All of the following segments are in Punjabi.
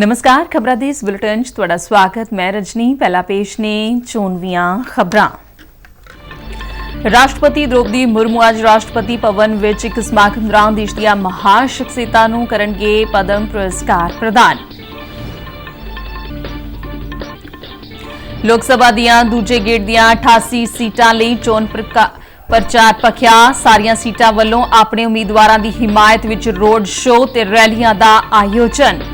नमस्कार, खबरां दे इस बुलेटिन च तुहाडा स्वागत। मैं रजनी। पहला पेश ने चोणवीआं खबरां। राष्ट्रपति द्रौपदी मुर्मू आज राष्ट्रपति भवन विच एक समागम दौरान देश दीआं महान शख्सियतां नूं करनगे पद्म पुरस्कार प्रदान। लोक सभा दीआं दूजे गेड़ दीआं 88 सीटां लई चोण प्रचार भखिया। सारियां सीटां वल्लों अपने उम्मीदवारां दी हिमायत विच रोड शो ते रैलियां दा आयोजन।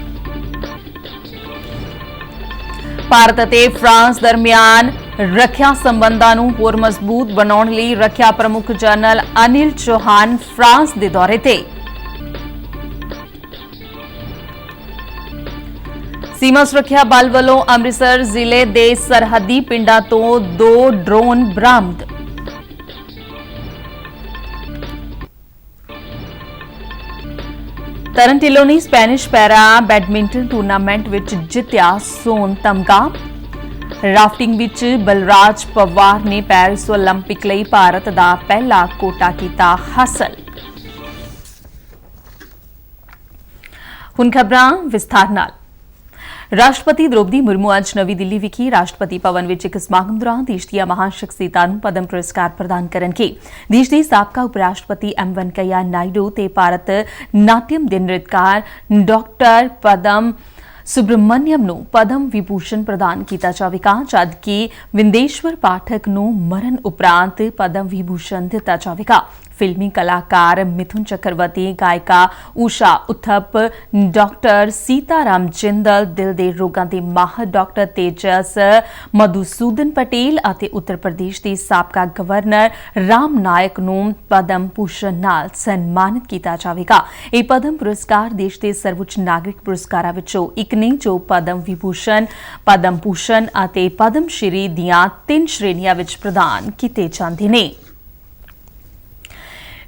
भारत ਅਤੇ फ्रांस दरमियान ਰੱਖਿਆ ਸੰਬੰਧਾਂ ਨੂੰ ਹੋਰ ਮਜ਼ਬੂਤ ਬਣਾਉਣ ਲਈ ਰੱਖਿਆ ਪ੍ਰਮੁੱਖ ਜਨਰਲ ਅਨਿਲ ਚੌਹਾਨ ਫਰਾਂਸ ਦੇ ਦੌਰੇ ਤੇ। ਸੀਮਾ ਸੁਰੱਖਿਆ ਬਲ ਵੱਲੋਂ ਅੰਮ੍ਰਿਤਸਰ ਜ਼ਿਲ੍ਹੇ ਦੇ ਸਰਹੱਦੀ ਪਿੰਡਾਂ ਤੋਂ 2 ਡਰੋਨ ਬਰਾਮਦ। ਤਰਨ ਢਿੱਲੋਂ ਨੇ ਸਪੈਨਿਸ਼ ਪੈਰਾ ਬੈਡਮਿੰਟਨ ਟੂਰਨਾਮੈਂਟ ਵਿੱਚ ਜਿੱਤਿਆ ਸੋਨ ਤਮਗਾ। ਰਾਫਟਿੰਗ ਵਿੱਚ ਬਲਰਾਜ ਪਵਾਰ ਨੇ ਪੈਰਿਸ ਓਲੰਪਿਕ ਲਈ ਭਾਰਤ ਦਾ ਪਹਿਲਾ ਕੋਟਾ ਕੀਤਾ ਹਾਸਲ। ਹੁਣ ਖਬਰਾਂ ਵਿਸਥਾਰ ਨਾਲ। राष्ट्रपति द्रौपदी मुर्मू आज नवी दिल्ली विखी राष्ट्रपति भवन विच एक समागम दौरान देश ਦੀਆਂ महान शख्सियतां ਨੂੰ पद्म पुरस्कार प्रदान करनगे। देश ਦੇ ਸਾਬਕਾ ਉਪ ਰਾਸ਼ਟਰਪਤੀ ਐਮ ਵੈਂਕਈਆ ਨਾਇਡੂ ਤੇ ਭਾਰਤ ਨਾਟਿਅਮ ਦੇ ਨ੍ਰਿਤਕਾਰ ਡਾਕਟਰ ਪਦਮ ਸੁਬਰਮਨਿਅਮ ਨੂੰ ਪਦਮ ਵਿਭੂਸ਼ਣ ਪ੍ਰਦਾਨ ਕੀਤਾ ਜਾਵੇਗਾ, ਜਦਕਿ ਵਿੰਦੇਸ਼ਵਰ ਪਾਠਕ ਨੂੰ ਮਰਨ ਉਪਰੰਤ ਪਦਮ ਵਿਭੂਸ਼ਣ ਦਿੱਤਾ ਜਾਵੇਗਾ। फिल्मी कलाकार मिथुन चक्रवर्ती, गायिका उषा उत्थप, डॉक्टर सीताराम जिंदल, दिल दे रोगां दे माहिर डॉक्टर तेजस मधुसूदन पटेल ਅਤੇ उत्तर प्रदेश ਦੇ ਸਾਬਕਾ ਗਵਰਨਰ ਰਾਮ ਨਾਇਕ ਨੂੰ ਪਦਮ ਭੂਸ਼ਣ ਨਾਲ ਸਨਮਾਨਿਤ ਕੀਤਾ ਜਾਵੇਗਾ। ਇਹ ਪਦਮ ਪੁਰਸਕਾਰ ਦੇਸ਼ ਦੇ ਸਰਵਉੱਚ ਨਾਗਰਿਕ ਪੁਰਸਕਾਰਾਂ ਵਿੱਚੋਂ ਇੱਕ ਨੇ ਜੋ ਪਦਮ ਵਿਭੂਸ਼ਣ, ਪਦਮ ਭੂਸ਼ਣ ਅਤੇ ਪਦਮ ਸ਼੍ਰੀ ਦੀਆਂ 3 ਸ਼੍ਰੇਣੀਆਂ ਵਿੱਚ ਪ੍ਰਦਾਨ ਕੀਤੇ ਜਾਂਦੇ ਨੇ।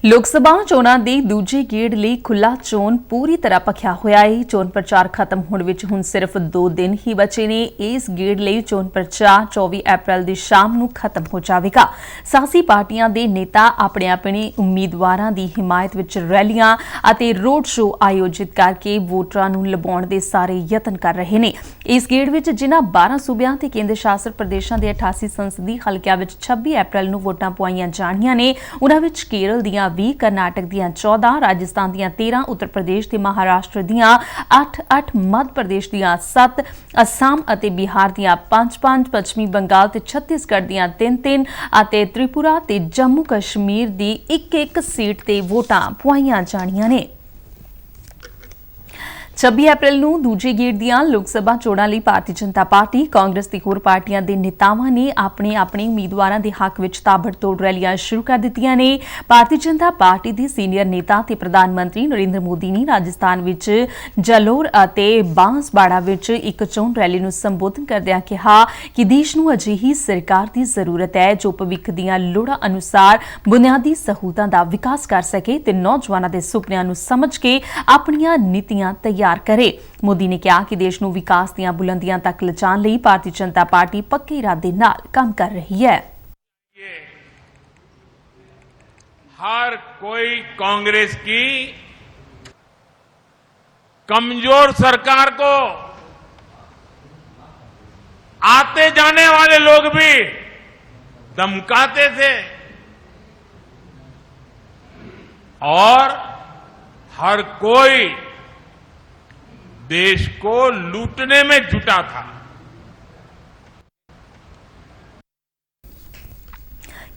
ਲੋਕ ਸਭਾ ਚੋਣਾਂ ਦੇ ਦੂਜੇ ਗੇੜ ਲਈ ਖੁੱਲਾ ਚੋਣ ਪੂਰੀ ਤਰ੍ਹਾਂ ਭਖਿਆ ਹੋਇਆ ਹੈ। ਚੋਣ ਪ੍ਰਚਾਰ ਖਤਮ ਹੋਣ ਵਿੱਚ ਹੁਣ ਸਿਰਫ 2 ਦਿਨ ਹੀ ਬਚੇ ਨੇ। ਇਸ ਗੇੜ ਲਈ ਚੋਣ ਪ੍ਰਚਾਰ 24 ਅਪ੍ਰੈਲ ਦੀ ਸ਼ਾਮ ਨੂੰ ਖਤਮ ਹੋ ਜਾਵੇਗਾ। ਸਿਆਸੀ ਪਾਰਟੀਆਂ ਦੇ ਨੇਤਾ ਆਪਣੇ ਉਮੀਦਵਾਰਾਂ ਦੀ ਹਿਮਾਇਤ ਵਿੱਚ ਰੈਲੀਆਂ ਅਤੇ ਰੋਡ ਸ਼ੋਅ ਆਯੋਜਿਤ ਕਰਕੇ ਵੋਟਰਾਂ ਨੂੰ ਲੁਭਾਉਣ ਦੇ ਸਾਰੇ ਯਤਨ ਕਰ ਰਹੇ ਨੇ। ਇਸ ਗੇੜ ਵਿੱਚ ਜਿਨ੍ਹਾਂ 12 ਸੂਬਿਆਂ ਤੇ ਕੇਂਦਰ ਸ਼ਾਸਿਤ ਪ੍ਰਦੇਸ਼ਾਂ ਦੇ 88 ਸੰਸਦੀ ਹਲਕਿਆਂ ਵਿੱਚ 26 ਅਪ੍ਰੈਲ ਨੂੰ ਵੋਟਾਂ ਪਵਾਈਆਂ ਜਾਣੀਆਂ ਨੇ, ਉਹਨਾਂ ਵਿੱਚ ਕੇਰਲ ਦੀਆਂ 20, ਕਰਨਾਟਕ ਦੀਆਂ 14, ਰਾਜਸਥਾਨ ਦੀਆਂ 13, ਉੱਤਰ ਪ੍ਰਦੇਸ਼ ਤੇ ਮਹਾਰਾਸ਼ਟਰ ਦੀਆਂ 8, ਮੱਧ ਪ੍ਰਦੇਸ਼ ਦੀਆਂ 7, ਅਸਾਮ ਅਤੇ ਬਿਹਾਰ ਦੀਆਂ 5, ਪੱਛਮੀ ਬੰਗਾਲ ਤੇ ਛੱਤੀਸਗੜ੍ਹ ਦੀਆਂ 3 ਅਤੇ ਤ੍ਰਿਪੁਰਾ ਤੇ ਜੰਮੂ ਕਸ਼ਮੀਰ ਦੀ 1 ਸੀਟ ਤੇ ਵੋਟਾਂ ਪਵਾਈਆਂ ਜਾਣੀਆਂ ਨੇ। 26 ਅਪ੍ਰੈਲ ਨੂੰ ਦੂਜੇ ਗੇੜ ਦੀਆਂ ਲੋਕ ਸਭਾ ਚੋਣਾਂ ਲਈ ਭਾਰਤੀ ਜਨਤਾ ਪਾਰਟੀ, ਕਾਂਗਰਸ ਤੇ ਹੋਰ ਪਾਰਟੀਆਂ ਦੇ ਨੇਤਾਵਾਂ ਨੇ ਆਪਣੇ ਉਮੀਦਵਾਰਾਂ ਦੇ ਹੱਕ ਵਿੱਚ ਤਾਬੜਤੋੜ ਰੈਲੀਆਂ ਸ਼ੁਰੂ ਕਰ ਦਿੱਤੀਆਂ ਨੇ। ਭਾਰਤੀ ਜਨਤਾ ਪਾਰਟੀ ਦੇ ਸੀਨੀਅਰ ਨੇਤਾ ਤੇ ਪ੍ਰਧਾਨ ਮੰਤਰੀ ਨਰਿੰਦਰ ਮੋਦੀ ਨੇ ਰਾਜਸਥਾਨ ਵਿੱਚ ਜਲੋਰ ਅਤੇ ਬਾਂਸਵਾੜਾ ਵਿੱਚ ਇੱਕ ਚੋਣ ਰੈਲੀ ਨੂੰ ਸੰਬੋਧਨ ਕਰਦਿਆਂ ਕਿਹਾ ਕਿ ਦੇਸ਼ ਨੂੰ ਅਜਿਹੀ ਸਰਕਾਰ ਦੀ ਜ਼ਰੂਰਤ ਹੈ ਜੋ ਭਵਿੱਖ ਦੀਆਂ ਲੋੜਾਂ ਅਨੁਸਾਰ ਬੁਨਿਆਦੀ ਸਹੂਲਤਾਂ ਦਾ ਵਿਕਾਸ ਕਰ ਸਕੇ ਤੇ ਨੌਜਵਾਨਾਂ ਦੇ ਸੁਪਨਿਆਂ ਨੂੰ ਸਮਝ ਕੇ ਆਪਣੀਆਂ ਨੀਤੀਆਂ ਤਿਆਰ करे। मोदी ने कहा कि देश ਨੂੰ विकास ਦੀਆਂ ਬੁਲੰਦੀਆਂ ਤੱਕ ਲਿਜਾਣ ਲਈ ਭਾਰਤੀ ਜਨਤਾ ਪਾਰਟੀ ਪੱਕੇ ਇਰਾਦੇ ਨਾਲ ਕੰਮ ਕਰ ਰਹੀ है। हर कोई कांग्रेस की कमजोर सरकार को आते जाने वाले लोग भी धमकाते थे और हर कोई देश को लूटने में जुटा था।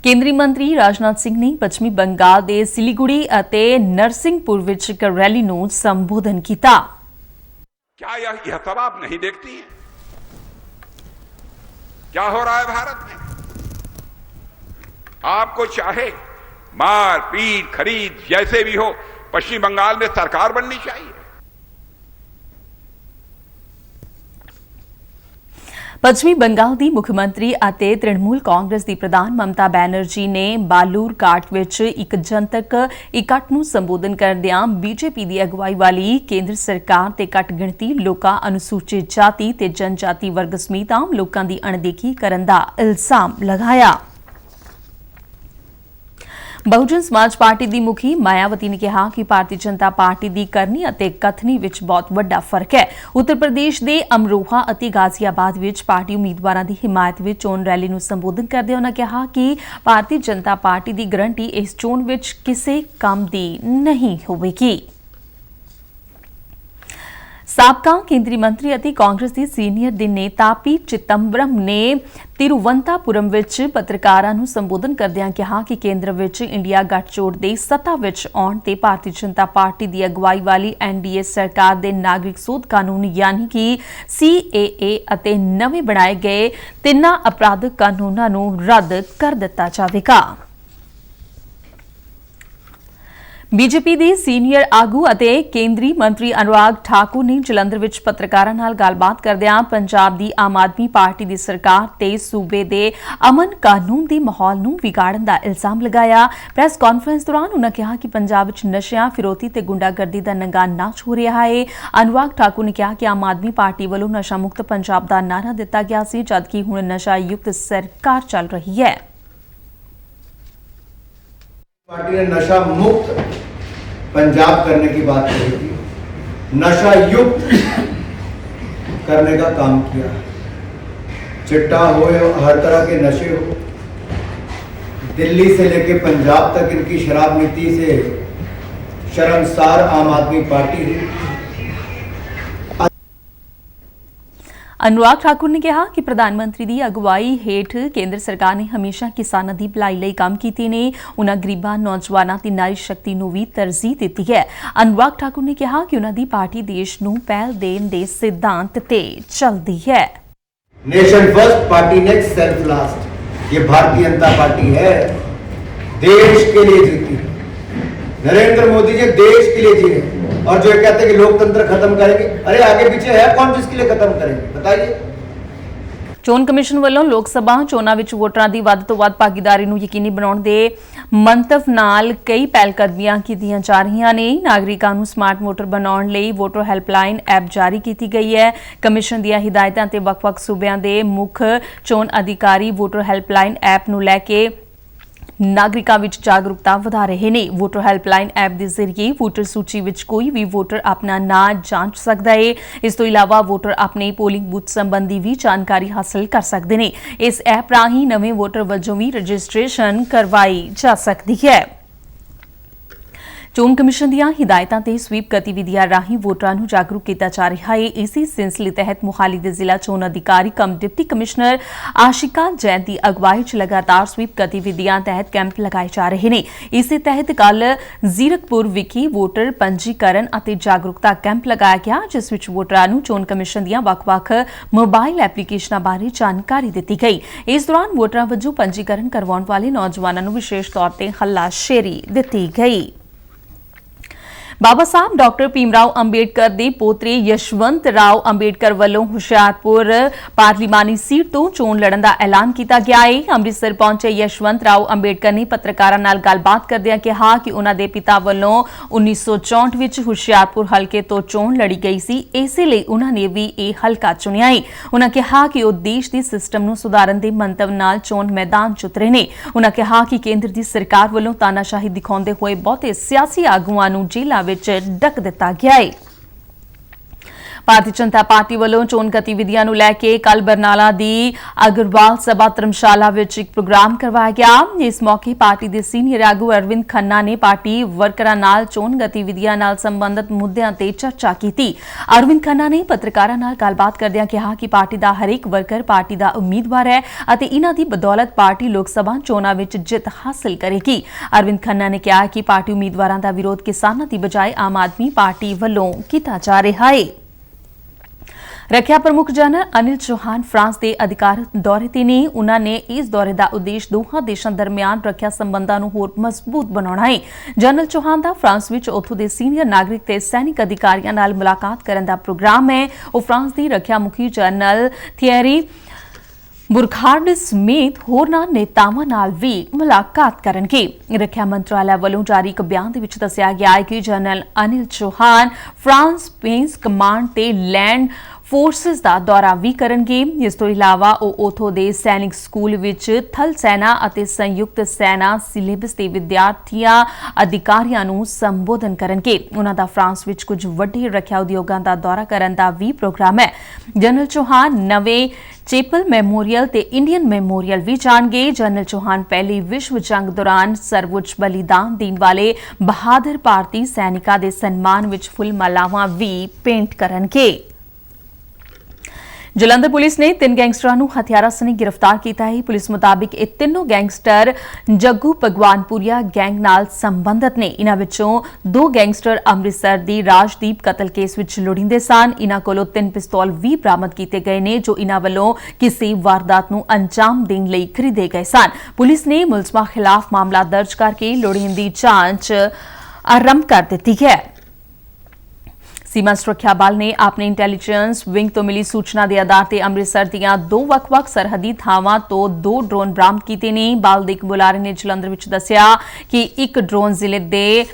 ਕੇਂਦਰੀ ਮੰਤਰੀ ਰਾਜਨਾਥ ਸਿੰਘ ਨੇ ਪੱਛਮੀ ਬੰਗਾਲ ਦੇ ਸਿਲੀਗੁੜੀ ਅਤੇ ਨਰਸਿੰਘਪੁਰ ਵਿੱਚ ਇੱਕ ਰੈਲੀ ਨੂੰ ਸੰਬੋਧਨ ਕੀਤਾ। क्या यह सब आप नहीं देखती हैं? क्या हो रहा है भारत में? आपको चाहे मार पीट खरीद जैसे भी हो, पश्चिम बंगाल में सरकार बननी चाहिए। ਪੱਛਮੀ ਬੰਗਾਲ ਦੀ ਮੁੱਖ ਮੰਤਰੀ ਅਤੇ ਤ੍ਰਿਣਮੂਲ ਕਾਂਗਰਸ ਦੀ ਪ੍ਰਧਾਨ ਮਮਤਾ ਬੈਨਰਜੀ ਨੇ ਬਾਲੂਰਘਾਟ ਵਿੱਚ ਇੱਕ ਜਨਤਕ ਇਕੱਠ ਨੂੰ ਸੰਬੋਧਨ ਕਰਦਿਆਂ ਬੀਜੇਪੀ ਦੀ ਅਗਵਾਈ ਵਾਲੀ ਕੇਂਦਰ ਸਰਕਾਰ ਤੇ ਘੱਟ ਗਿਣਤੀ ਲੋਕਾਂ, ਅਨੁਸੂਚਿਤ ਜਾਤੀ ਤੇ ਜਨਜਾਤੀ ਵਰਗ ਸਮੇਤ ਆਮ ਲੋਕਾਂ ਦੀ ਅਣਦੇਖੀ ਕਰਨ ਦਾ ਇਲਜ਼ਾਮ ਲਗਾਇਆ। ਬਹੁਜਨ ਸਮਾਜ ਪਾਰਟੀ ਦੀ ਮੁਖੀ ਮਾਇਆਵਤੀ ਨੇ ਕਿਹਾ ਕਿ ਭਾਰਤੀ ਜਨਤਾ ਪਾਰਟੀ ਦੀ ਕਰਨੀ ਅਤੇ ਕਥਨੀ ਵਿੱਚ ਬਹੁਤ ਵੱਡਾ ਫਰਕ ਹੈ। ਉੱਤਰ ਪ੍ਰਦੇਸ਼ ਦੇ ਅਮਰੋਹਾ ਅਤੇ ਗਾਜ਼ੀਆਬਾਦ ਵਿੱਚ ਪਾਰਟੀ ਉਮੀਦਵਾਰਾਂ ਦੀ ਹਿਮਾਇਤ ਵਿੱਚ ਚੋਣ ਰੈਲੀ ਨੂੰ ਸੰਬੋਧਨ ਕਰਦੇ ਉਹਨਾਂ ਕਿਹਾ ਕਿ ਭਾਰਤੀ ਜਨਤਾ ਪਾਰਟੀ ਦੀ ਗਰੰਟੀ ਇਸ ਚੋਣ ਵਿੱਚ ਕਿਸੇ ਕੰਮ ਦੀ ਨਹੀਂ ਹੋਵੇਗੀ। ਸਾਬਕਾ ਕੇਂਦਰੀ ਮੰਤਰੀ ਅਤੇ ਕਾਂਗਰਸ ਦੇ ਸੀਨੀਅਰ ਦੇ ਨੇਤਾ ਪੀ ਚਿਦੰਬਰਮ ਨੇ ਤਿਰੂਵੰਤਾਪੁਰਮ ਵਿੱਚ ਪੱਤਰਕਾਰਾਂ ਨੂੰ ਸੰਬੋਧਨ ਕਰਦਿਆਂ ਕਿਹਾ ਕਿ ਕੇਂਦਰ ਵਿੱਚ ਇੰਡੀਆ ਗੱਠਜੋੜ ਦੇ ਸੱਤਾ ਵਿੱਚ ਆਉਣ ਤੇ ਭਾਰਤੀ ਜਨਤਾ ਪਾਰਟੀ ਦੀ ਅਗਵਾਈ ਵਾਲੀ ਐਨਡੀਏ ਸਰਕਾਰ ਦੇ ਨਾਗਰਿਕ ਸੋਧ ਕਾਨੂੰਨ ਯਾਨੀ ਕਿ CAA ਅਤੇ ਨਵੇਂ ਬਣਾਏ ਗਏ ਤਿੰਨਾਂ ਅਪਰਾਧਿਕ ਕਾਨੂੰਨਾਂ ਨੂੰ ਰੱਦ ਕਰ ਦਿੱਤਾ ਜਾਵੇਗਾ। ਬੀਜੇਪੀ ਦੇ ਸੀਨੀਅਰ ਆਗੂ ਅਤੇ ਕੇਂਦਰੀ ਮੰਤਰੀ ਅਨੁਰਾਗ ਠਾਕੁਰ ਨੇ ਜਲੰਧਰ ਵਿੱਚ ਪੱਤਰਕਾਰਾਂ ਨਾਲ ਗੱਲਬਾਤ ਕਰਦਿਆਂ ਪੰਜਾਬ ਦੀ ਆਮ ਆਦਮੀ ਪਾਰਟੀ ਦੀ ਸਰਕਾਰ ਤੇ ਸੂਬੇ ਦੇ ਅਮਨ ਕਾਨੂੰਨ ਦੇ ਮਾਹੌਲ ਨੂੰ ਵਿਗਾੜਨ ਦਾ ਇਲਜ਼ਾਮ ਲਗਾਇਆ। ਪ੍ਰੈਸ ਕਾਨਫਰੰਸ ਦੌਰਾਨ ਉਨ੍ਹਾਂ ਕਿਹਾ ਕਿ ਪੰਜਾਬ ਵਿੱਚ ਨਸ਼ਿਆਂ, ਫਿਰੌਤੀ ਤੇ ਗੁੰਡਾਗਰਦੀ ਦਾ ਨੰਗਾ ਨਾਚ ਹੋ ਰਿਹਾ ਹੈ। ਅਨੁਰਾਗ ਠਾਕੁਰ ਨੇ ਕਿਹਾ ਕਿ ਆਮ ਆਦਮੀ ਪਾਰਟੀ ਵੱਲੋਂ ਨਸ਼ਾ ਮੁਕਤ ਪੰਜਾਬ ਦਾ ਨਾਅਰਾ ਦਿੱਤਾ ਗਿਆ ਸੀ, ਜਦਕਿ ਹੁਣ ਨਸ਼ਾ ਯੁਕਤ ਸਰਕਾਰ ਚੱਲ ਰਹੀ ਹੈ। पार्टी ने नशा मुक्त पंजाब करने की बात कही थी, नशा युक्त करने का काम किया। चिट्टा हो या हर तरह के नशे हो, दिल्ली से लेके पंजाब तक इनकी शराब नीति से शर्मसार आम आदमी पार्टी है। ਅਨੁਰਾਗ ਠਾਕੁਰ ਨੇ ਕਿਹਾ ਕਿ ਪ੍ਰਧਾਨ ਮੰਤਰੀ ਦੀ ਅਗਵਾਈ ਹੇਠ ਕੇਂਦਰ ਸਰਕਾਰ ਨੇ ਹਮੇਸ਼ਾ ਕਿਸਾਨਾਂ ਦੀ ਭਲਾਈ ਲਈ ਕੰਮ ਕੀਤੇ ਨੇ। ਉਨ੍ਹਾਂ ਗਰੀਬਾਂ, ਨੌਜਵਾਨਾਂ ਤੇ ਨਾਰੀ ਸ਼ਕਤੀ ਨੂੰ ਵੀ ਤਰਜੀਹ ਦਿੱਤੀ ਹੈ। ਅਨੁਰਾਗ ਠਾਕੁਰ ਨੇ ਕਿਹਾ ਕਿ ਉਨ੍ਹਾਂ ਦੀ ਪਾਰਟੀ ਦੇਸ਼ ਨੂੰ ਪਹਿਲ ਦੇਣ ਦੇ ਸਿਧਾਂਤ ਤੇ ਚੱਲਦੀ ਹੈ। Nation first party next self last, ये भारतीय जनता पार्टी है, देश के लिए जीती। नरेंद्र मोदी जी देश के लिए जी रहे और जो कहते हैं कि लोकतंत्र खत्म करेंगे, अरे आगे पीछे है कौन जिसके लिए खत्म करेंगे बताइए। ਚੋਣ ਕਮਿਸ਼ਨ ਵੱਲੋਂ ਲੋਕ ਸਭਾ ਚੋਣਾਂ ਵਿੱਚ ਵੋਟਰਾਂ ਦੀ ਵੱਧ ਤੋਂ ਵੱਧ ਭਾਗੀਦਾਰੀ ਨੂੰ ਯਕੀਨੀ ਬਣਾਉਣ ਦੇ ਮੰਤਵ ਨਾਲ ਕਈ ਪਹਿਲਕਦਮੀਆਂ ਕੀਤੀਆਂ ਜਾ ਰਹੀਆਂ ਨੇ। ਨਾਗਰਿਕਾਂ ਨੂੰ ਸਮਾਰਟ ਵੋਟਰ ਬਣਾਉਣ ਲਈ ਵੋਟਰ ਹੈਲਪਲਾਈਨ ਐਪ ਜਾਰੀ ਕੀਤੀ ਗਈ ਹੈ। ਕਮਿਸ਼ਨ ਦੀਆਂ ਹਿਦਾਇਤਾਂ ਤੇ ਵੱਖ-ਵੱਖ ਸੂਬਿਆਂ ਦੇ ਮੁੱਖ ਚੋਣ ਅਧਿਕਾਰੀ ਵੋਟਰ ਹੈਲਪਲਾਈਨ ਐਪ ਨੂੰ ਲੈ ਕੇ ਨਾਗਰਿਕਾਂ ਵਿੱਚ ਜਾਗਰੂਕਤਾ ਵਧਾ ਰਹੇ ਨੇ। ਵੋਟਰ ਹੈਲਪਲਾਈਨ ਐਪ ਦੇ ਜ਼ਰੀਏ ਵੋਟਰ ਸੂਚੀ ਵਿੱਚ ਕੋਈ ਵੀ ਵੋਟਰ ਆਪਣਾ ਨਾਂ ਜਾਂਚ ਸਕਦਾ ਹੈ। ਇਸ ਤੋਂ ਇਲਾਵਾ ਵੋਟਰ ਆਪਣੇ ਪੋਲਿੰਗ ਬੂਥ ਸੰਬੰਧੀ ਵੀ ਜਾਣਕਾਰੀ ਹਾਸਲ ਕਰ ਸਕਦੇ ਨੇ। ਇਸ ਐਪ ਰਾਹੀਂ ਨਵੇਂ ਵੋਟਰ ਵਜੋਂ ਵੀ ਰਜਿਸਟ੍ਰੇਸ਼ਨ ਕਰਵਾਈ ਜਾ ਸਕਦੀ ਹੈ। ਚੋਣ ਕਮਿਸ਼ਨ ਦੀਆਂ ਹਿਦਾਇਤਾਂ ਤੇ ਸਵੀਪ ਗਤੀਵਿਧੀਆਂ ਰਾਹੀਂ ਵੋਟਰਾਂ ਨੂੰ ਜਾਗਰੂਕ ਕੀਤਾ ਜਾ ਰਿਹਾ ਹੈ। ਇਸੇ ਸਿਲਸਿਲੇ ਤਹਿਤ ਮੁਹਾਲੀ ਦੇ ਜ਼ਿਲ੍ਹਾ ਚੋਣ ਅਧਿਕਾਰੀ ਕਮ ਡਿਪਟੀ ਕਮਿਸ਼ਨਰ ਆਸ਼ਿਕਾ ਜੈਨ ਦੀ ਅਗਵਾਈ 'ਚ ਲਗਾਤਾਰ ਸਵੀਪ ਗਤੀਵਿਧੀਆਂ ਤਹਿਤ ਕੈਂਪ ਲਗਾਏ ਜਾ ਰਹੇ ਨੇ। ਇਸੇ ਤਹਿਤ ਕੱਲ ਜ਼ੀਰਕਪੁਰ ਵਿਖੇ ਵੋਟਰ ਪੰਜੀਕਰਨ ਅਤੇ ਜਾਗਰੂਕਤਾ ਕੈਂਪ ਲਗਾਇਆ ਗਿਆ, ਜਿਸ ਵਿੱਚ ਵੋਟਰਾਂ ਨੂੰ ਚੋਣ ਕਮਿਸ਼ਨ ਦੀਆਂ ਵੱਖ-ਵੱਖ ਮੋਬਾਈਲ ਐਪਲੀਕੇਸ਼ਨਾਂ ਬਾਰੇ ਜਾਣਕਾਰੀ ਦਿੱਤੀ ਗਈ। ਇਸ ਦੌਰਾਨ ਵੋਟਰਾਂ ਵਜੋਂ ਪੰਜੀਕਰਨ ਕਰਵਾਉਣ ਵਾਲੇ ਨੌਜਵਾਨਾਂ ਨੂੰ ਵਿਸ਼ੇਸ਼ ਤੌਰ ਤੇ ਹੱਲਾਸ਼ੇਰੀ ਦਿੱਤੀ ਗਈ। ਬਾਬਾ ਸਾਹਿਬ ਡਾਕਟਰ ਭੀਮਰਾਓ ਅੰਬੇਡਕਰ ਦੇ ਪੋਤਰੇ ਯਸ਼ਵੰਤ ਰਾਓ ਅੰਬੇਡਕਰ ਵੱਲੋਂ ਹੁਸ਼ਿਆਰਪੁਰ ਪਾਰਲੀਮਾਨੀ ਸੀਟ ਤੋਂ ਚੋਣ ਲੜਨ ਦਾ ਐਲਾਨ ਕੀਤਾ ਗਿਆ ਹੈ। ਅੰਮ੍ਰਿਤਸਰ ਪਹੁੰਚੇ ਯਸ਼ਵੰਤ ਰਾਓ ਅੰਬੇਡਕਰ ਨੇ ਪੱਤਰਕਾਰਾਂ ਨਾਲ ਗੱਲਬਾਤ ਕਰਦਿਆਂ ਕਿਹਾ ਕਿ ਉਹਨਾਂ ਦੇ ਪਿਤਾ ਵੱਲੋਂ 1964 ਵਿੱਚ ਹੁਸ਼ਿਆਰਪੁਰ ਹਲਕੇ ਤੋਂ ਚੋਣ ਲੜੀ ਗਈ ਸੀ, ਇਸੇ ਲਈ ਉਹਨਾਂ ਨੇ ਵੀ ਇਹ ਹਲਕਾ ਚੁਣਿਆ ਹੈ। ਉਹਨਾਂ ਕਿਹਾ ਕਿ ਉਹ ਦੇਸ਼ ਦੇ ਸਿਸਟਮ ਨੂੰ ਸੁਧਾਰਨ ਦੇ ਮੰਤਵ ਨਾਲ ਚੋਣ ਮੈਦਾਨ 'ਚ ਉਤਰੇ ਨੇ। ਉਹਨਾਂ ਕਿਹਾ ਕਿ ਕੇਂਦਰ ਦੀ ਸਰਕਾਰ ਵੱਲੋਂ ਤਾਨਾਸ਼ਾਹੀ ਦਿਖਾਉਂਦੇ ਹੋਏ ਬਹੁਤੇ ਸਿਆਸੀ ਆਗੂਆਂ ਨੂੰ ਜੇਲ੍ਹਾਂ ਵਿੱਚ ਡੱਕ ਦਿੱਤਾ ਗਿਆ ਹੈ। ਭਾਰਤੀ ਜਨਤਾ ਪਾਰਟੀ ਵੱਲੋਂ ਚੋਣ ਗਤੀਵਿਧੀਆਂ ਨੂੰ ਲੈ ਕੇ ਕੱਲ ਬਰਨਾਲਾ ਦੀ ਅਗਰਵਾਲ ਸਭਾ ਧਰਮਸ਼ਾਲਾ ਵਿੱਚ ਇੱਕ ਪ੍ਰੋਗਰਾਮ ਕਰਵਾਇਆ ਗਿਆ। ਇਸ ਮੌਕੇ ਪਾਰਟੀ ਦੇ ਸੀਨੀਅਰ ਆਗੂ ਅਰਵਿੰਦ ਖੰਨਾ ਨੇ ਪਾਰਟੀ ਵਰਕਰਾਂ ਨਾਲ ਚੋਣ ਗਤੀਵਿਧੀਆਂ ਨਾਲ ਸੰਬੰਧਿਤ ਮੁੱਦਿਆਂ ਤੇ ਚਰਚਾ ਕੀਤੀ। ਅਰਵਿੰਦ ਖੰਨਾ ਨੇ ਪੱਤਰਕਾਰਾਂ ਨਾਲ ਗੱਲਬਾਤ ਕਰਦਿਆਂ ਕਿਹਾ ਕਿ ਪਾਰਟੀ ਦਾ ਹਰੇਕ ਵਰਕਰ ਪਾਰਟੀ ਦਾ ਉਮੀਦਵਾਰ ਹੈ ਅਤੇ ਇਹਨਾਂ ਦੀ ਬਦੌਲਤ ਪਾਰਟੀ ਲੋਕ ਸਭਾ ਚੋਣਾਂ ਵਿੱਚ ਜਿੱਤ ਹਾਸਲ ਕਰੇਗੀ। ਅਰਵਿੰਦ ਖੰਨਾ ਨੇ ਕਿਹਾ ਕਿ ਪਾਰਟੀ ਉਮੀਦਵਾਰਾਂ ਦਾ ਵਿਰੋਧ ਕਿਸਾਨਾਂ ਦੀ ਬਜਾਏ ਆਮ ਆਦਮੀ ਪਾਰਟੀ ਵੱਲੋਂ ਕੀਤਾ ਜਾ ਰਿਹਾ ਹੈ। ਰੱਖਿਆ ਪ੍ਰਮੁੱਖ ਜਨਰਲ ਅਨਿਲ ਚੌਹਾਨ ਫਰਾਂਸ ਦੇ ਅਧਿਕਾਰਤ ਦੌਰੇ ਤੇ ਨੇ। ਉਨ੍ਹਾਂ ਨੇ ਇਸ ਦੌਰੇ ਦਾ ਉਦੇਸ਼ ਦੋਹਾਂ ਦੇਸ਼ਾਂ ਦਰਮਿਆਨ ਰੱਖਿਆ ਸੰਬੰਧਾਂ ਨੂੰ ਹੋਰ ਮਜ਼ਬੂਤ ਬਣਾਉਣਾ ਹੈ। ਜਨਰਲ ਚੌਹਾਨ ਦਾ ਫਰਾਂਸ ਵਿੱਚ ਉੱਥੋਂ ਦੇ ਸੀਨੀਅਰ ਨਾਗਰਿਕ ਤੇ ਸੈਨਿਕ ਅਧਿਕਾਰੀਆਂ ਨਾਲ ਮੁਲਾਕਾਤ ਕਰਨ ਦਾ ਪ੍ਰੋਗਰਾਮ ਹੈ। ਉਹ ਫਰਾਂਸ ਦੀ ਰੱਖਿਆ ਮੁਖੀ ਜਨਰਲ ਥੀਅਰੀ ਬੁਰਖਾਰਡ ਸਮੇਤ ਹੋਰਨਾਂ ਨੇਤਾਵਾਂ ਨਾਲ ਵੀ ਮੁਲਾਕਾਤ ਕਰਨਗੇ। ਰੱਖਿਆ ਮੰਤਰਾਲਾ ਵੱਲੋਂ ਜਾਰੀ ਇੱਕ ਬਿਆਨ ਦੇ ਵਿੱਚ ਦੱਸਿਆ ਗਿਆ ਹੈ ਕਿ general Anil Chauhan France space command ਤੇ ਲੈਂਡ ਫੋਰਸਿਸ ਦਾ ਦੌਰਾ ਵੀ ਕਰਨਗੇ। ਇਸ ਤੋਂ ਇਲਾਵਾ ਉਹ ਉਥੋਂ ਦੇ ਸੈਨਿਕ ਸਕੂਲ ਵਿੱਚ ਥਲ ਸੈਨਾ ਅਤੇ ਸੰਯੁਕਤ ਸੈਨਾ ਸਿਲੇਬਸ ਦੇ ਵਿਦਿਆਰਥੀਆਂ ਅਧਿਕਾਰੀਆਂ ਨੂੰ ਸੰਬੋਧਨ ਕਰਨਗੇ। ਉਹਨਾਂ ਦਾ ਫਰਾਂਸ ਵਿੱਚ ਕੁਝ ਵੱਡੇ ਰੱਖਿਆ ਉਦਯੋਗਾਂ ਦਾ ਦੌਰਾ ਕਰਨ ਦਾ ਵੀ ਪ੍ਰੋਗਰਾਮ ਹੈ। ਜਨਰਲ ਚੌਹਾਨ ਨਵੇਂ ਚੇਪਲ ਮੈਮੋਰੀਅਲ ਤੇ ਇੰਡੀਅਨ ਮੈਮੋਰੀਅਲ ਵੀ ਜਾਣਗੇ। ਜਨਰਲ ਚੌਹਾਨ ਪਹਿਲੀ ਵਿਸ਼ਵ ਜੰਗ ਦੌਰਾਨ ਸਰਵਉੱਚ ਬਲੀਦਾਨ ਦੇਣ ਵਾਲੇ ਬਹਾਦਰ ਭਾਰਤੀ ਸੈਨਿਕਾਂ ਦੇ ਸਨਮਾਨ ਵਿੱਚ ਫੁੱਲ ਮਾਲਾਵਾਂ ਵੀ ਪੇਂਟ ਕਰਨਗੇ। ਜਲੰਧਰ ਪੁਲਿਸ ਨੇ 3 ਗੈਂਗਸਟਰਾਂ ਨੂੰ ਹਥਿਆਰਾਂ ਸਣੇ ਗ੍ਰਿਫਤਾਰ ਕੀਤਾ ਹੈ। ਪੁਲਿਸ ਮੁਤਾਬਿਕ ਇਹ ਤਿੰਨੋਂ ਗੈਂਗਸਟਰ ਜੱਗੂ ਭਗਵਾਨਪੁਰੀਆ ਗੈਂਗ ਨਾਲ ਸੰਬੰਧਿਤ ਨੇ। ਇਨ੍ਹਾਂ ਵਿੱਚੋਂ 2 ਗੈਂਗਸਟਰ ਅੰਮ੍ਰਿਤਸਰ ਦੀ ਰਾਜਦੀਪ ਕਤਲ ਕੇਸ ਵਿੱਚ ਲੋੜੀਂਦੇ ਸਨ। ਇਨ੍ਹਾਂ ਕੋਲੋਂ 3 ਪਿਸਤੌਲ ਵੀ ਬਰਾਮਦ ਕੀਤੇ ਗਏ ਨੇ ਜੋ ਇਨ੍ਹਾਂ ਵੱਲੋਂ ਕਿਸੇ ਵਾਰਦਾਤ ਨੂੰ ਅੰਜਾਮ ਦੇਣ ਲਈ ਖਰੀਦੇ ਗਏ ਸਨ। ਪੁਲਿਸ ਨੇ ਮੁਲਜ਼ਮਾਂ ਖਿਲਾਫ ਮਾਮਲਾ ਦਰਜ ਕਰਕੇ ਲੋੜੀਂਦੀ ਜਾਂਚ ਆਰੰਭ ਕਰ ਦਿੱਤੀ ਹੈ। ਸੀਮਾ ਸੁਰੱਖਿਆ ਬਲ ਨੇ ਆਪਣੇ ਇੰਟੈਲੀਜੈਂਸ ਵਿੰਗ ਤੋਂ ਮਿਲੀ ਸੂਚਨਾ ਦੇ ਆਧਾਰ ਤੇ ਅੰਮ੍ਰਿਤਸਰ ਦੀਆਂ 2 ਵੱਖ-ਵੱਖ ਸਰਹੱਦੀ ਥਾਵਾਂ ਤੋਂ 2 ਡਰੋਨ ਬਰਾਮਦ ਕੀਤੇ ਨੇ। ਬਲ ਦੇ ਇੱਕ ਬੁਲਾਰੇ ਨੇ ਜਲੰਧਰ ਵਿੱਚ ਦੱਸਿਆ ਕਿ ਇੱਕ ਡਰੋਨ ਜ਼ਿਲ੍ਹੇ ਦੇ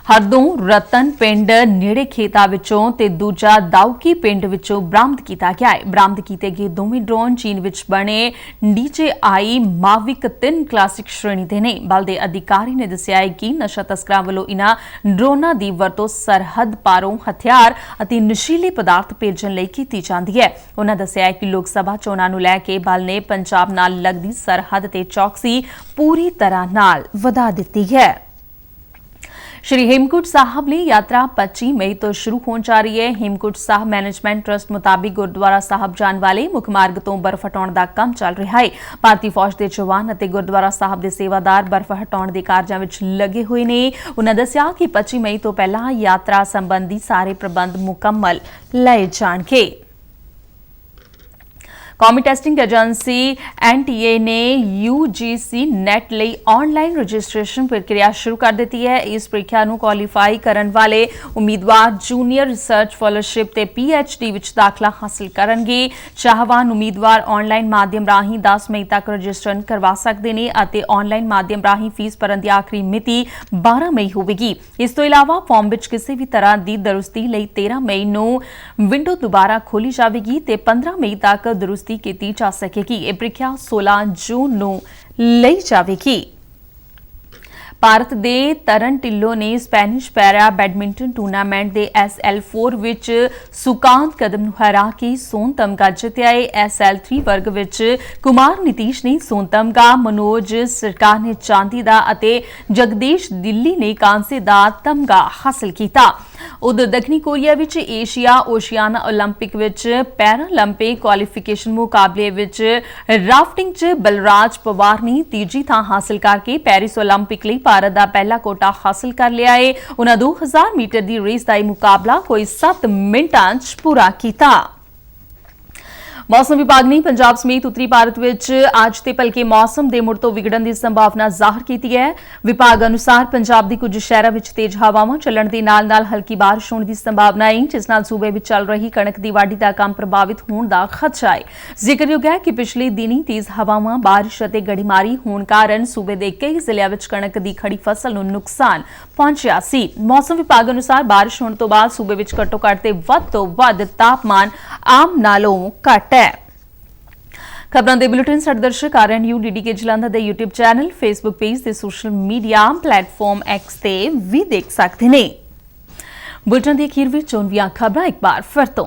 ਹਰਦੋਂ ਰਤਨ ਪਿੰਡ ਨੇੜੇ ਖੇਤਾਂ ਵਿੱਚੋਂ ਤੇ ਦੂਜਾ ਦਾਊਕੀ ਪਿੰਡ ਵਿੱਚੋਂ ਬਰਾਮਦ ਕੀਤਾ ਗਿਆ ਹੈ। ਬਰਾਮਦ ਕੀਤੇ ਗਏ ਦੋਵੇਂ ਡਰੋਨ ਚੀਨ ਵਿੱਚ ਬਣੇ DJI Mavic 3 ਕਲਾਸਿਕ ਸ਼੍ਰੇਣੀ ਦੇ ਨੇ। ਬਲ ਦੇ ਅਧਿਕਾਰੀ ਨੇ ਦੱਸਿਆ ਹੈ ਕਿ ਨਸ਼ਾ ਤਸਕਰਾਂ ਵੱਲੋਂ ਇਨ੍ਹਾਂ ਡਰੋਨਾਂ ਦੀ ਵਰਤੋਂ ਸਰਹੱਦ ਪਾਰੋਂ ਹਥਿਆਰ ਅਤੇ ਨਸ਼ੀਲੇ ਪਦਾਰਥ ਭੇਜਣ ਲਈ ਕੀਤੀ ਜਾਂਦੀ ਹੈ। ਉਨ੍ਹਾਂ ਦੱਸਿਆ ਹੈ ਕਿ ਲੋਕ ਸਭਾ ਚੋਣਾਂ ਨੂੰ ਲੈ ਕੇ ਬਲ ਨੇ ਪੰਜਾਬ ਨਾਲ ਲੱਗਦੀ ਸਰਹੱਦ ਤੇ ਚੌਕਸੀ ਪੂਰੀ ਤਰ੍ਹਾਂ ਨਾਲ ਵਧਾ ਦਿੱਤੀ ਹੈ। श्री हेमकुंट साहब ਲਈ यात्रा 25 मई ਤੋਂ ਸ਼ੁਰੂ ਹੋਣ ਜਾ ਰਹੀ ਹੈ। हेमकुंट साहब मैनेजमेंट ट्रस्ट ਮੁਤਾबिक ਗੁਰਦੁਆਰਾ ਸਾਹਿਬ ਜਾਣ ਵਾਲੇ ਮੁੱਖ ਮਾਰਗ ਤੋਂ ਬਰਫ਼ ਹਟਾਉਣ ਦਾ ਕੰਮ ਚੱਲ ਰਿਹਾ ਹੈ। ਭਾਰਤੀ ਫੌਜ ਦੇ ਜਵਾਨ ਅਤੇ ਗੁਰਦੁਆਰਾ ਸਾਹਿਬ ਦੇ ਸੇਵਾਦਾਰ ਬਰਫ਼ ਹਟਾਉਣ ਦੇ ਕਾਰਜਾਂ ਵਿੱਚ ਲੱਗੇ ਹੋਏ ਨੇ। ਉਹਨਾਂ ਦੱਸਿਆ ਕਿ 25 ਮਈ ਤੋਂ ਪਹਿਲਾਂ ਯਾਤਰਾ ਸੰਬੰਧੀ ਸਾਰੇ ਪ੍ਰਬੰਧ ਮੁਕੰਮਲ ਲਏ ਜਾਣਗੇ। ਕੌਮੀ ਟੈਸਟਿੰਗ ਏਜੰਸੀ NTA ਨੇ UGC ਨੈਟ ਲਈ ਆਨਲਾਈਨ ਰਜਿਸਟ੍ਰੇਸ਼ਨ ਪ੍ਰਕਿਰਿਆ ਸ਼ੁਰੂ ਕਰ ਦਿੱਤੀ ਹੈ। ਇਸ ਪ੍ਰੀਖਿਆ ਨੂੰ ਕੁਆਲੀਫਾਈ ਕਰਨ ਵਾਲੇ ਉਮੀਦਵਾਰ ਜੂਨੀਅਰ ਰਿਸਰਚ ਫੈਲੋਸ਼ਿਪ ਤੇ PhD ਵਿੱਚ ਦਾਖਲਾ ਹਾਸਲ ਕਰਨਗੇ। ਚਾਹਵਾਨ ਉਮੀਦਵਾਰ ਆਨਲਾਈਨ ਮਾਧਿਅਮ ਰਾਹੀਂ 10 ਮਈ ਤੱਕ ਰਜਿਸਟ੍ਰੇਸ਼ਨ ਕਰਵਾ ਸਕਦੇ ਨੇ ਅਤੇ ਆਨਲਾਈਨ ਮਾਧਿਅਮ ਰਾਹੀਂ ਫੀਸ ਭਰਨ ਦੀ ਆਖਰੀ ਮਿਤੀ 12 ਮਈ ਹੋਵੇਗੀ। ਇਸ ਤੋਂ ਇਲਾਵਾ ਫਾਰਮ ਵਿੱਚ ਕਿਸੇ ਵੀ ਤਰ੍ਹਾਂ ਦੀ ਦਰੁਸਤੀ ਲਈ 13 ਮਈ ਨੂੰ ਵਿੰਡੋ ਦੁਬਾਰਾ ਖੋਲੀ ਜਾਵੇਗੀ ਤੇ 15 ਮਈ ਤੱਕ ਦਰੁਸਤੀ ਕੀਤੀ ਜਾ ਸਕੇਗੀ। ਇਹ ਪ੍ਰੀਖਿਆ 16 ਜੂਨ ਨੂੰ ਲਈ ਜਾਵੇਗੀ। ਭਾਰਤ ਦੇ ਤਰਨ ਢਿੱਲੋਂ ਨੇ ਸਪੈਨਿਸ਼ ਪੈਰਾ ਬੈਡਮਿੰਟਨ ਟੂਰਨਾਮੈਂਟ ਦੇ SL4 ਵਿੱਚ ਸੁਕਾਂਤ ਕਦਮ ਨੂੰ ਹਰਾ ਕੇ ਸੋਨ ਤਮਗਾ ਜਿੱਤਿਆ ਹੈ। SL3 ਵਰਗ ਵਿੱਚ ਕੁਮਾਰ ਨਿਤੀਸ਼ ਨੇ ਸੋਨ ਤਮਗਾ, ਮਨੋਜ ਸਰਕਾਰ ਨੇ ਚਾਂਦੀ ਦਾ ਅਤੇ ਜਗਦੀਸ਼ ਦਿੱਲੀ ਨੇ ਕਾਂਸੇ ਦਾ ਤਮਗਾ ਹਾਸਲ ਕੀਤਾ। ਉਧਰ ਦੱਖਣੀ ਕੋਰੀਆ ਵਿੱਚ ਏਸ਼ੀਆ ਓਸ਼ੀਆਨਾ ਓਲੰਪਿਕ ਵਿੱਚ ਪੈਰਾਲੰਪਿਕ ਕੁਆਲੀਫਿਕੇਸ਼ਨ ਮੁਕਾਬਲੇ ਵਿੱਚ ਰਾਫਟਿੰਗ 'ਚ ਬਲਰਾਜ ਪਵਾਰ ਨੇ ਤੀਜੀ ਥਾਂ ਹਾਸਲ ਕਰਕੇ ਪੈਰਿਸ ਓਲੰਪਿਕ ਲਈ ਭਾਰਤ ਦਾ ਪਹਿਲਾ ਕੋਟਾ ਹਾਸਲ ਕਰ ਲਿਆ ਹੈ। ਉਹਨਾਂ 2000 ਮੀਟਰ ਦੀ ਰੇਸ ਦਾ ਮੁਕਾਬਲਾ ਕੋਈ 7 ਮਿੰਟਾਂ 'ਚ ਪੂਰਾ ਕੀਤਾ। ਮੌਸਮ ਵਿਭਾਗ ਨੇ ਪੰਜਾਬ ਸਮੇਤ ਉੱਤਰੀ ਭਾਰਤ ਵਿੱਚ ਅੱਜ ਤੇ ਭਲਕੇ ਮੌਸਮ ਦੇ ਮੁੜ ਤੋਂ ਵਿਗੜਨ ਦੀ ਸੰਭਾਵਨਾ ਜ਼ਾਹਰ ਕੀਤੀ ਹੈ। ਵਿਭਾਗ ਅਨੁਸਾਰ ਪੰਜਾਬ ਦੇ ਕੁਝ ਸ਼ਹਿਰਾਂ ਵਿੱਚ ਤੇਜ਼ ਹਵਾਵਾਂ ਚੱਲਣ ਦੇ ਨਾਲ-ਨਾਲ ਹਲਕੀ ਬਾਰਿਸ਼ ਹੋਣ ਦੀ ਸੰਭਾਵਨਾ ਹੈ, ਜਿਸ ਨਾਲ ਸੂਬੇ ਵਿੱਚ ਚੱਲ ਰਹੀ ਕਣਕ ਦੀ ਵਾਢੀ ਦਾ ਕੰਮ ਪ੍ਰਭਾਵਿਤ ਹੋਣ ਦਾ ਖਦਸ਼ਾ ਹੈ। ਜ਼ਿਕਰਯੋਗ ਹੈ ਕਿ ਪਿਛਲੇ ਦਿਨੀ ਤੇਜ਼ ਹਵਾਵਾਂ, ਬਾਰਿਸ਼ ਅਤੇ ਗੜੇਮਾਰੀ ਹੋਣ ਕਾਰਨ ਸੂਬੇ ਦੇ ਕਈ ਜ਼ਿਲ੍ਹਿਆਂ ਵਿੱਚ ਕਣਕ ਦੀ ਖੜੀ ਫਸਲ ਨੂੰ ਨੁਕਸਾਨ ਪਹੁੰਚਿਆ ਸੀ। ਮੌਸਮ ਵਿਭਾਗ ਅਨੁਸਾਰ ਬਾਰਿਸ਼ ਹੋਣ ਤੋਂ ਬਾਅਦ ਸੂਬੇ ਵਿੱਚ ਘੱਟੋ-ਘੱਟ ਤੇ ਵੱਧ ਤੋਂ ਵੱਧ ਤਾਪਮਾਨ ਆਮ ਨਾਲੋਂ ਘੱਟ ਹੈ। ਖਬਰਾਂ ਦੇ ਬੁਲੇਟਿਨ ਸਾਡੇ ਦਰਸ਼ਕ RNU DDK ਜਲੰਧਰ ਦੇ YouTube ਚੈਨਲ, Facebook ਪੇਜ ਤੇ ਸੋਸ਼ਲ ਮੀਡੀਆ ਪਲੇਟਫਾਰਮ X ਤੇ ਵੀ ਦੇਖ ਸਕਦੇ ਨੇ। ਬੁਲੇਟਿਨ ਦੀ ਅਖੀਰ ਵਿੱਚ ਚੋਣਵੀਆਂ ਖਬਰਾਂ ਇੱਕ ਵਾਰ ਫਿਰ ਤੋਂ।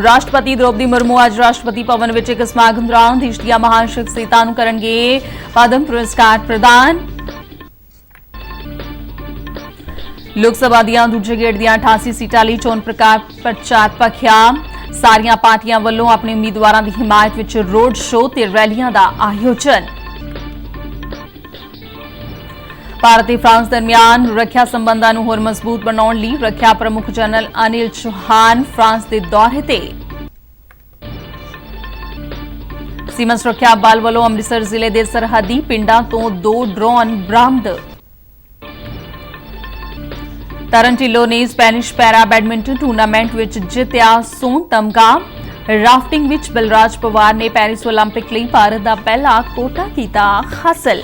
ਰਾਸ਼ਟਰਪਤੀ ਦ੍ਰੋਪਦੀ ਮੁਰਮੂ ਅੱਜ ਰਾਸ਼ਟਰਪਤੀ ਭਵਨ ਵਿੱਚ ਇੱਕ ਸਮਾਗਮ ਦੌਰਾਨ ਦੇਸ਼ ਦੀਆਂ ਮਹਾਨ ਸ਼ਖਸੀਅਤਾਂ ਨੂੰ ਕਰਨਗੇ ਪਦਮ ਪੁਰਸਕਾਰ ਪ੍ਰਦਾਨ। ਲੋਕ ਸਭਾ ਦੀਆਂ ਦੂਜੇ ਗੇੜ ਦੀਆਂ 88 ਸੀਟਾਂ ਲਈ ਚੋਣ ਪ੍ਰਚਾਰ ਭਖਿਆ। ਸਾਰੀਆਂ ਪਾਰਟੀਆਂ ਵੱਲੋਂ ਆਪਣੇ ਉਮੀਦਵਾਰਾਂ ਦੀ ਹਿਮਾਇਤ ਵਿੱਚ ਰੋਡ ਸ਼ੋਅ ਤੇ ਰੈਲੀਆਂ ਦਾ ਆਯੋਜਨ। ਭਾਰਤ ਤੇ ਫਰਾਂਸ ਦਰਮਿਆਨ ਰੱਖਿਆ ਸੰਬੰਧਾਂ ਨੂੰ ਹੋਰ ਮਜ਼ਬੂਤ ਬਣਾਉਣ ਲਈ ਰੱਖਿਆ ਪ੍ਰਮੁੱਖ ਜਨਰਲ ਅਨਿਲ ਚੌਹਾਨ ਫਰਾਂਸ ਦੇ ਦੌਰੇ ਤੇ। ਸੀਮਾ ਸੁਰੱਖਿਆ ਬਲ ਵੱਲੋਂ ਅੰਮ੍ਰਿਤਸਰ ਜ਼ਿਲ੍ਹੇ ਦੇ ਸਰਹੱਦੀ ਪਿੰਡਾਂ ਤੋਂ 2 ਡਰੋਨ ਬਰਾਮਦ। ਤਰਨ ਢਿੱਲੋਂ ਨੇ ਸਪੈਨਿਸ਼ ਪੈਰਾ ਬੈਡਮਿੰਟਨ ਟੂਰਨਾਮੈਂਟ ਵਿੱਚ ਜਿੱਤਿਆ ਸੋਨ ਤਮਗਾ। ਰਾਫਟਿੰਗ ਵਿੱਚ ਬਲਰਾਜ ਪਵਾਰ ਨੇ ਪੈਰਿਸ ਓਲੰਪਿਕ ਲਈ ਭਾਰਤ ਦਾ ਪਹਿਲਾ ਕੋਟਾ ਕੀਤਾ ਹਾਸਲ।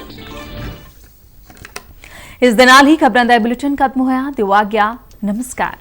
ਇਸ ਦੇ ਨਾਲ ਹੀ ਖਬਰਾਂ ਦਾ ਬੁਲੇਟਿਨ ਖਤਮ ਹੋਇਆ। ਦਿਓ ਆਗਿਆ। ਨਮਸਕਾਰ।